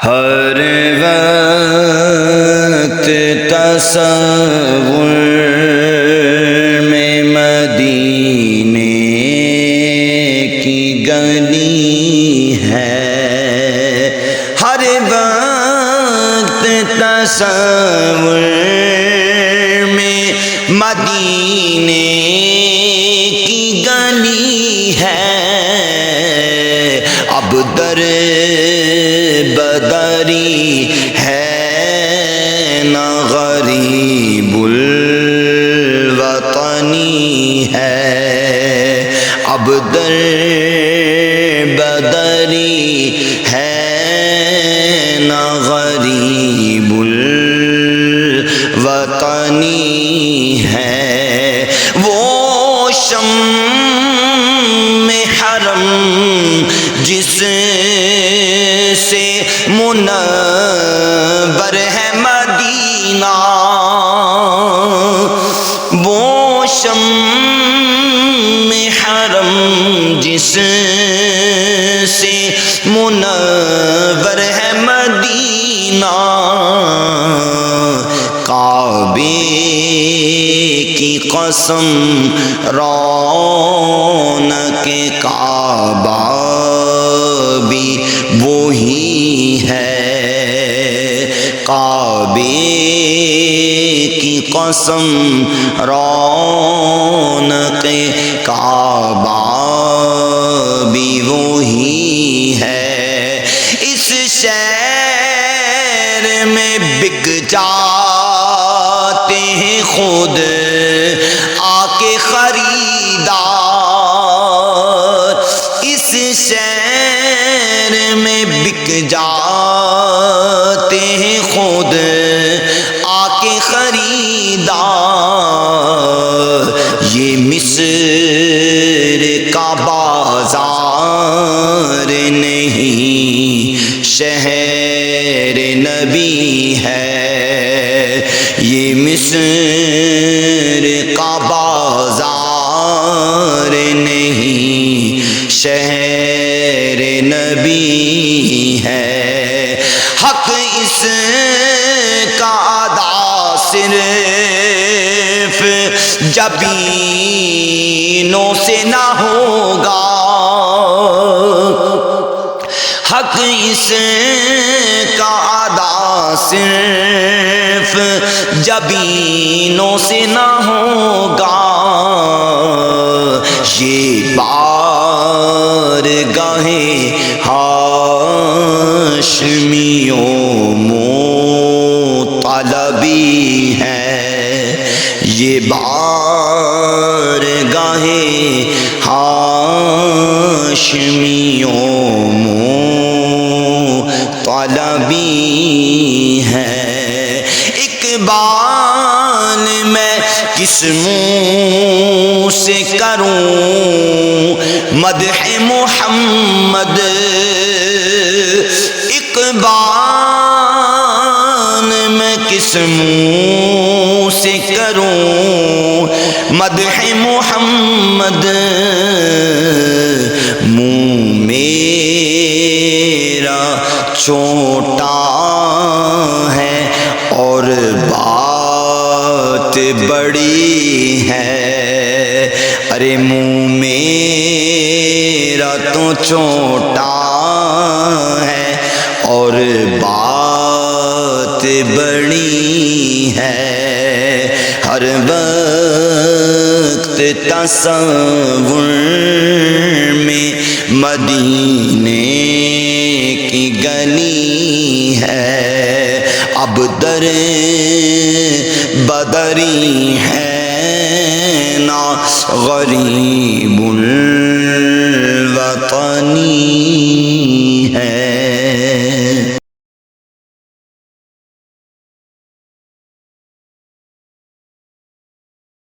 ہر وقت تصور میں مدینے کی گلی ہے، ہر وقت تصور میں مدینے کی گلی ہے، اب در بدری ہے نہ غریب الوطنی ہے، اب در بدری ہے نہ غریب الوطنی ہے، وہ شمع حرم جس سے منور ہے مدینہ، وہ شمع حرم جس سے منور ہے مدینہ، کعبے کی قسم رونق کعبہ بھی وہی ہے، کعبے کی قسم رونق کعبہ بھی وہی ہے، اس شہر میں بک جاتے ہیں خود آ کے خریدار، اس شہر میں بک جاتے ہیں خود آ کے خریدار، یہ مصر کا بازار نہیں شہر نبی ہے، یہ مصر کا بازار نہیں شہر نبی ہے، حق اس کا ادا صرف جبینوں سے نہ ہوگا، حق اس کا ادا صرف جبینوں سے نہ ہوگا، یہ بارگاہ ہاشمیوں مطلبی ہے، یہ بارگاہ ہاشمیوں مطلبی ہے، اقبال میں کس منہ سے کروں مدح محمد، اقبال میں کس منہ سے کروں مدح محمد، منہ میرا چھوٹا ہے اور بات بڑی ہے، ارے منہ میرا تو چھوٹا ہے اور بات بڑی ہے، ہر وقت تصور میں مدینے کی گلی ہے، اب در بدری ہے نہ غریب الوطنی